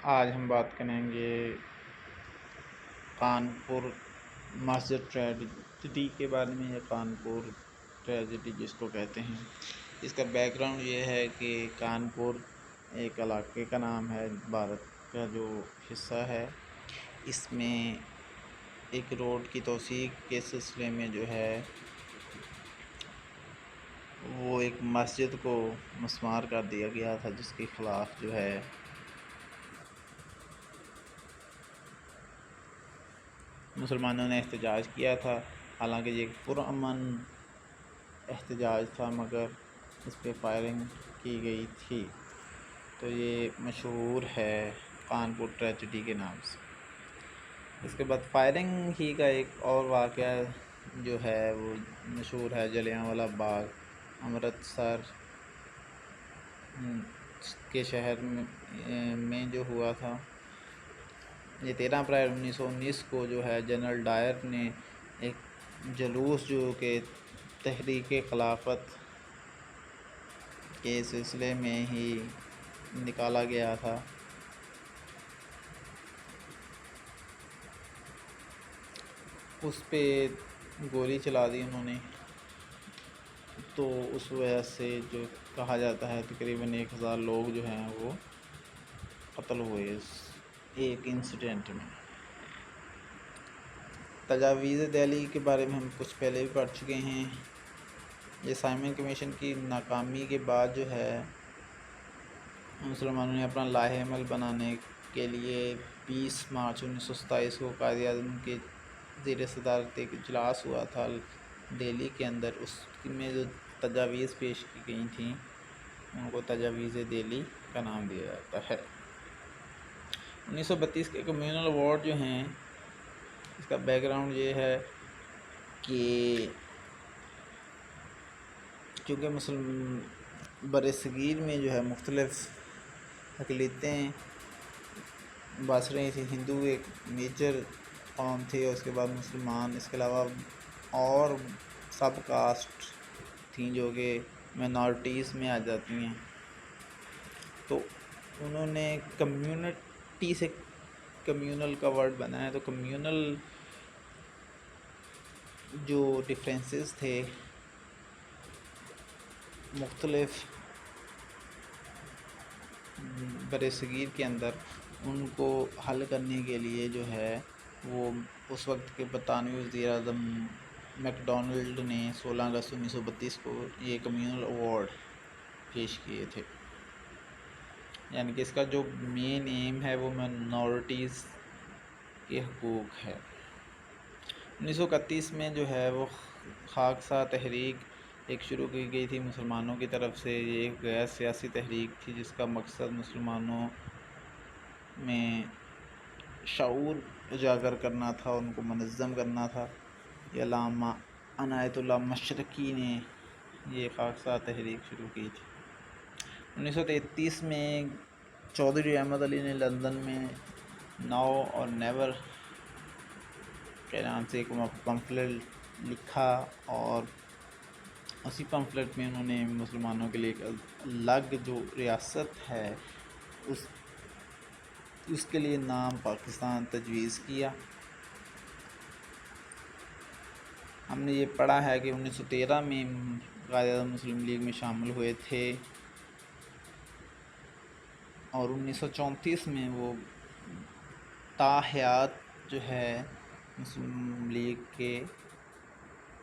آج ہم بات کریں گے کانپور مسجد ٹریجڈی کے بارے میں، یا کانپور ٹریجڈی جس کو کہتے ہیں۔ اس کا بیک گراؤنڈ یہ ہے کہ کانپور ایک علاقے کا نام ہے، بھارت کا جو حصہ ہے۔ اس میں ایک روڈ کی توسیع کے سلسلے میں جو ہے وہ ایک مسجد کو مسمار کر دیا گیا تھا، جس کے خلاف جو ہے مسلمانوں نے احتجاج کیا تھا۔ حالانکہ یہ ایک پرامن احتجاج تھا، مگر اس پہ فائرنگ کی گئی تھی، تو یہ مشہور ہے کانپور ٹریجڈی کے نام سے۔ اس کے بعد فائرنگ ہی کا ایک اور واقعہ جو ہے وہ مشہور ہے، جلیانوالہ باغ امرتسر کے شہر میں جو ہوا تھا۔ یہ 13 اپریل 1919 کو جو ہے جنرل ڈائر نے ایک جلوس جو کہ تحریک خلافت کے سلسلے میں ہی نکالا گیا تھا، اس پہ گولی چلا دی انہوں نے، تو اس وجہ سے جو کہا جاتا ہے تقریباً 1000 لوگ جو ہیں وہ قتل ہوئے اس ایک انسیڈنٹ میں۔ تجاویز دہلی کے بارے میں ہم کچھ پہلے بھی پڑھ چکے ہیں۔ یہ سائمن کمیشن کی ناکامی کے بعد جو ہے مسلمانوں نے اپنا لائحہ عمل بنانے کے لیے 20 مارچ 1927 کو قائد اعظم کے زیر صدارت ایک اجلاس ہوا تھا دہلی کے اندر۔ اس میں جو تجاویز پیش کی گئی تھیں ان کو تجاویز دہلی کا نام دیا جاتا ہے۔ 1932 کے کمیونل اوارڈ جو ہیں، اس کا بیک گراؤنڈ یہ ہے کہ چونکہ مسلم برصغیر میں جو ہے مختلف اقلیتیں بس رہی تھیں۔ ہندو ایک میجر قوم تھی، اور اس کے بعد مسلمان، اس کے علاوہ اور سب کاسٹ تھیں جو کہ مائنورٹیز میں آ جاتی ہیں، تو انہوں نے کمیونٹی سے کمیونل کا ورڈ بنایا۔ تو کمیونل جو ڈفرینسز تھے مختلف برصغیر کے اندر، ان کو حل کرنے کے لیے جو ہے وہ اس وقت کے برطانوی وزیر اعظم میک ڈونلڈ نے 16 اگست 1932 کو یہ کمیونل ایوارڈ پیش کیے تھے۔ یعنی کہ اس کا جو مین ایم ہے وہ مائنورٹیز کے حقوق ہے۔ 1931 میں جو ہے وہ خاکسار تحریک ایک شروع کی گئی تھی مسلمانوں کی طرف سے۔ یہ ایک غیر سیاسی تحریک تھی جس کا مقصد مسلمانوں میں شعور اجاگر کرنا تھا، ان کو منظم کرنا تھا۔ یہ علامہ عنایت اللہ مشرقی نے یہ خاکسار تحریک شروع کی تھی۔ 1933 میں چودھری احمد علی نے لندن میں ناؤ اور نیور کے نام سے ایک پمفلٹ لکھا، اور اسی پمفلٹ میں انہوں نے مسلمانوں کے لیے ایک الگ جو ریاست ہے اس کے لیے نام پاکستان تجویز کیا۔ ہم نے یہ پڑھا ہے کہ 1913 میں قائد اعظم مسلم لیگ میں شامل ہوئے تھے، اور 1934 میں وہ تا حیات جو ہے مسلم لیگ کے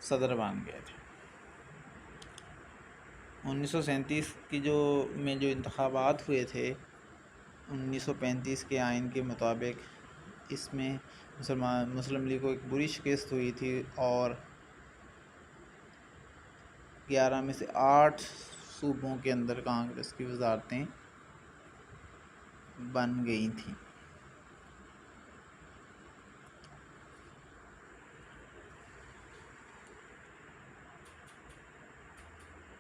صدر بن گئے تھے۔ 1937 کی جو انتخابات ہوئے تھے 1935 کے آئین کے مطابق، اس میں مسلم لیگ کو ایک بری شکست ہوئی تھی، اور 11 میں سے 8 صوبوں کے اندر کانگریس کی وزارتیں بن گئی تھیں۔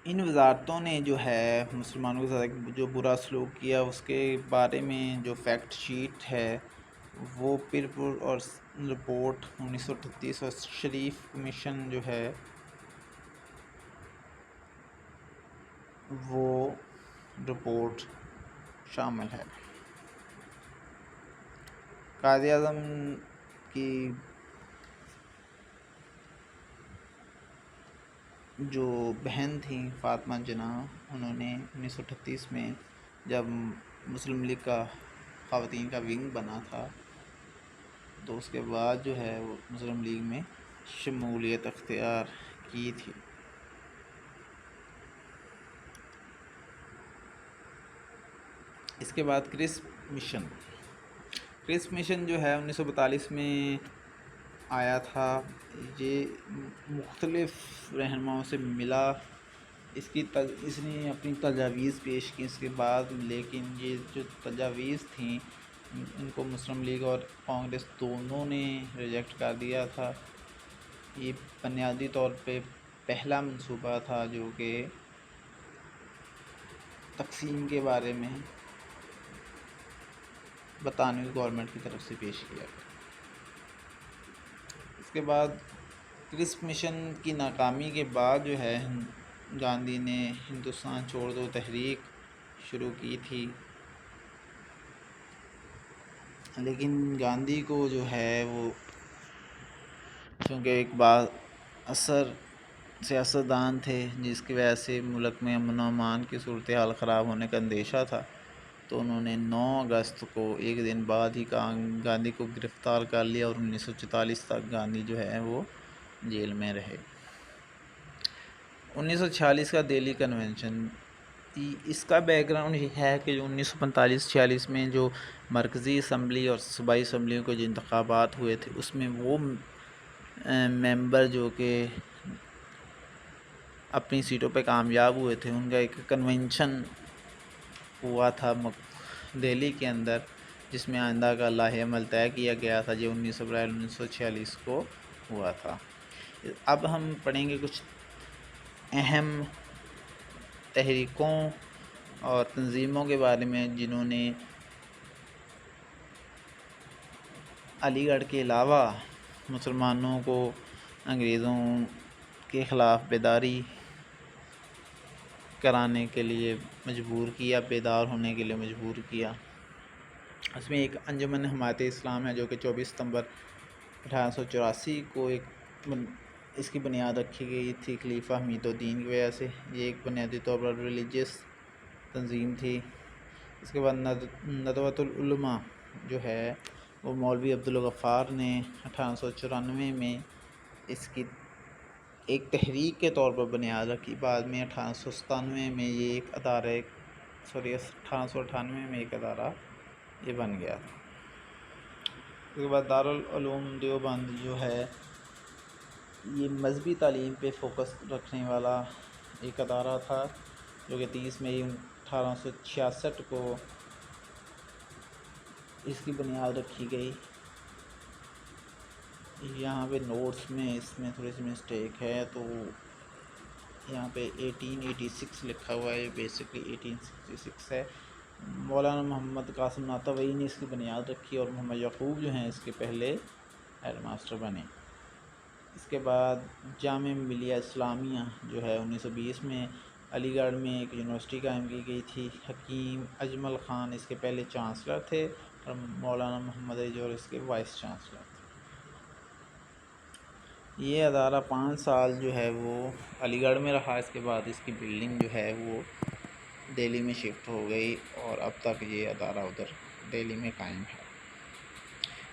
ان وزارتوں نے جو ہے مسلمانوں کے ساتھ جو برا سلوک کیا، اس کے بارے میں جو فیکٹ شیٹ ہے وہ پیرپور اور رپورٹ 1938 اور شریف کمیشن جو ہے وہ رپورٹ شامل ہے۔ قائد اعظم کی جو بہن تھیں فاطمہ جناح، انہوں نے 1938 میں جب مسلم لیگ کا خواتین کا ونگ بنا تھا تو اس کے بعد جو ہے وہ مسلم لیگ میں شمولیت اختیار کی تھی۔ اس کے بعد کرسپ مشن جو ہے 1942 میں آیا تھا۔ یہ مختلف رہنماؤں سے ملا، اس نے اپنی تجاویز پیش کی اس کے بعد، لیکن یہ جو تجاویز تھیں ان کو مسلم لیگ اور کانگریس دونوں نے ریجیکٹ کر دیا تھا۔ یہ بنیادی طور پہ پہلا منصوبہ تھا جو کہ تقسیم کے بارے میں برطانوی گورنمنٹ کی طرف سے پیش کیا گیا۔ اس کے بعد کرسپ مشن کی ناکامی کے بعد جو ہے گاندھی نے ہندوستان چھوڑ دو تحریک شروع کی تھی، لیکن گاندھی کو جو ہے وہ چونکہ ایک با اثر سیاستدان تھے جس کی وجہ سے ملک میں امن و امان کی صورتحال خراب ہونے کا اندیشہ تھا، تو انہوں نے 9 اگست کو ایک دن بعد ہی گاندھی کو گرفتار کر لیا اور 1944 تک گاندھی جو ہے وہ جیل میں رہے۔ 1946 کا دہلی کنونشن، اس کا بیک گراؤنڈ یہ ہے کہ 1945-46 میں جو مرکزی اسمبلی اور صوبائی اسمبلیوں کے جو انتخابات ہوئے تھے اس میں وہ ممبر جو کہ اپنی سیٹوں پہ کامیاب ہوئے تھے ان کا ایک کنونشن ہوا تھا دہلی کے اندر، جس میں آئندہ کا لائحہ عمل طے کیا گیا تھا، جو 19 اپریل 1946 کو ہوا تھا۔ اب ہم پڑھیں گے کچھ اہم تحریکوں اور تنظیموں کے بارے میں جنہوں نے علی گڑھ کے علاوہ مسلمانوں کو انگریزوں کے خلاف بیداری کرانے کے لیے مجبور کیا، بیدار ہونے کے لیے مجبور کیا۔ اس میں ایک انجمن حمایت اسلام ہے جو کہ 24 ستمبر 1884 کو اس کی بنیاد رکھی گئی تھی خلیفہ حمید الدین کی وجہ سے۔ یہ ایک بنیادی طور پر ریلیجیس تنظیم تھی۔ اس کے بعد ندوۃ العلماء جو ہے وہ مولوی عبدالغفار نے 1894 میں اس کی ایک تحریک کے طور پر بنیاد رکھی، بعد میں 1897 میں یہ ایک ادارہ 1898 میں ایک ادارہ یہ بن گیا تھا۔ اس کے بعد دارالعلوم دیوبند جو ہے یہ مذہبی تعلیم پہ فوکس رکھنے والا ایک ادارہ تھا جو کہ 30 مئی 1866 کو اس کی بنیاد رکھی گئی۔ یہاں پہ نوٹس میں اس میں تھوڑی سی مسٹیک ہے، تو یہاں پہ 1886 لکھا ہوا ہے، بیسکلی 1866 ہے۔ مولانا محمد قاسم ناتوئی نے اس کی بنیاد رکھی اور محمد یعقوب جو ہیں اس کے پہلے ہیڈ ماسٹر بنے۔ اس کے بعد جامعہ ملیہ اسلامیہ جو ہے 1920 میں علی گڑھ میں ایک یونیورسٹی قائم کی گئی تھی۔ حکیم اجمل خان اس کے پہلے چانسلر تھے اور مولانا محمد جوہر اس کے وائس چانسلر تھے۔ یہ ادارہ 5 سال جو ہے وہ علی گڑھ میں رہا، اس کے بعد اس کی بلڈنگ جو ہے وہ دہلی میں شفٹ ہو گئی اور اب تک یہ ادارہ ادھر دہلی میں قائم ہے۔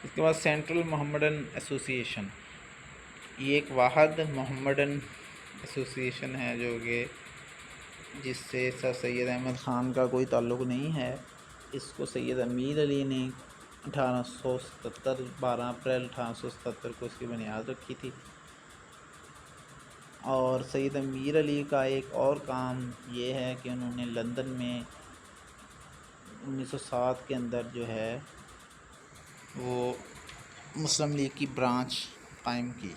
اس کے بعد سینٹرل محمڈن ایسوسی ایشن، یہ ایک واحد محمڈن ایسوسی ایشن ہے جو کہ جس سے سر سید احمد خان کا کوئی تعلق نہیں ہے۔ اس کو سید امیر علی نے 12 اپریل 1877 کو اس کی بنیاد رکھی تھی۔ اور سید امیر علی کا ایک اور کام یہ ہے کہ انہوں نے لندن میں 1907 کے اندر جو ہے وہ مسلم لیگ کی برانچ قائم کی۔